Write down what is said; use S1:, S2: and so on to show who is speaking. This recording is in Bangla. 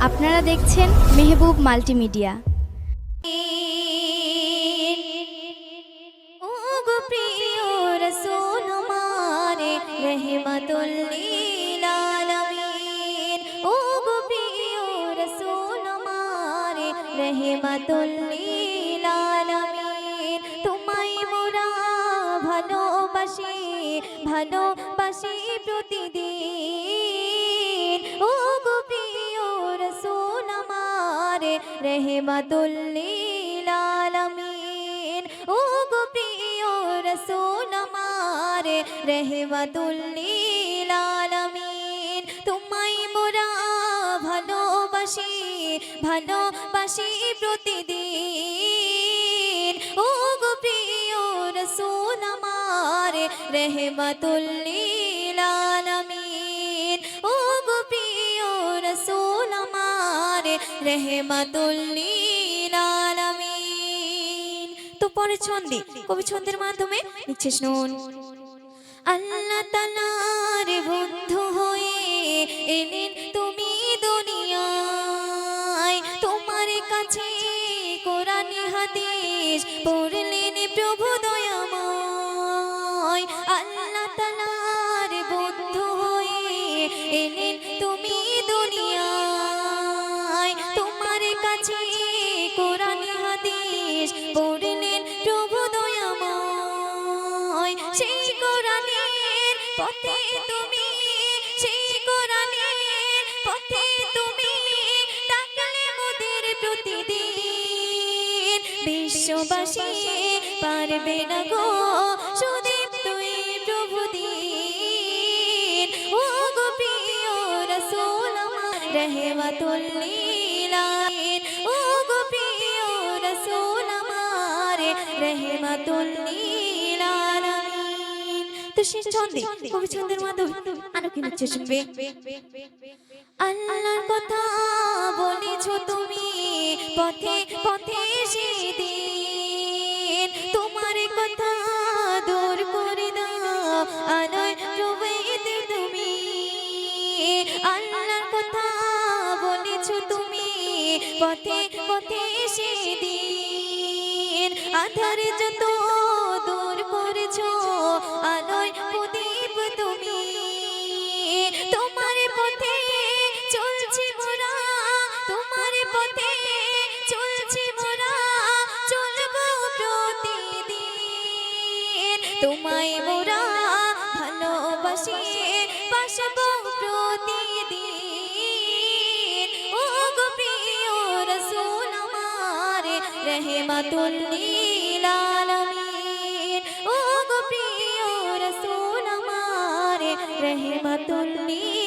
S1: আপনারা দেখছেন মেহবুব মাল্টিমিডিয়া।
S2: ও গো প্রিয় রাসূল আমারে রহমাতুল লিল আলামিন, ও গো প্রিয় রাসূল আমারে রহমাতুল লিল আলামিন। তোমায় মোরা ভালোবাসি ভালোবাসি প্রতিদিন, ও গো প্রিয় রাসূল আমারে রহমাতুল লিল আলামিন, ও গো প্রিয় রাসূল আমারে রহমাতুল লিল আলামিন। তোমায় মোরা ভালোবাসি ভালোবাসি প্রতিদিন, ও গো প্রিয় রাসূল আমারে রহমাতুল লিল আলামিন, ও গো প্রিয় রাসূল আমারে রহমাতুল লিল আলামিন। তো পরে ছন্দে কবি ছন্দের মাধ্যমে নিচ্ছে শুনুন। আল্লাহ তাআলার বন্ধু হয়ে এলেন তুমি দুনিয়ায়, তোমার কাছে কোরআন হাদিস পড়লেন প্রভু দয়াময়। আল্লাহ তাআলার বন্ধু হয়ে এলেন তুমি দুনিয়ায়, তোমার কাছে কোরআন হাদিস পড়লেন প্রভু দয়াময়। সেই কোরআনের পথে তুমি, সেই কোরআনের পথে তুমি ডাকলে মোদের প্রতিদিন। বিশ্ববাসী পারবে না গো সুদীপ্ত এই প্রভুদিন, ও গো প্রিয় রাসূল আমার রহমাতুল লিল আলামিন, ও গো প্রিয় রাসূল আমার রহমাতুল লিল আলামিন। তো শেষ ছন্দে কবি ছন্দের মাধ্যমে আরো কি নিচ্ছে শুনবে। আল্লাহর কথা বলেছো তুমি পথে পথে সেদিন, তোমার কথা দূর করে দাও আলোয় ডুবাইতে তুমি। আল্লাহর কথা বলেছো তুমি পথে পথে সেদিন, আধার যত দূর করেছো আলোয় প্রদীপ তুমি। তোমার পথে চলছি মোরা, তোমার পথে চলছি মোরা, চলবো প্রতিদিন। তোমায় মোরা ভালোবাসি বাসবো প্রতিদিন, ও গো প্রিয় রাসূল আমারে রহমাতুল লিল আলামিন, ও গো প্রিয় রাসূল আমারে রহমাতুল লিল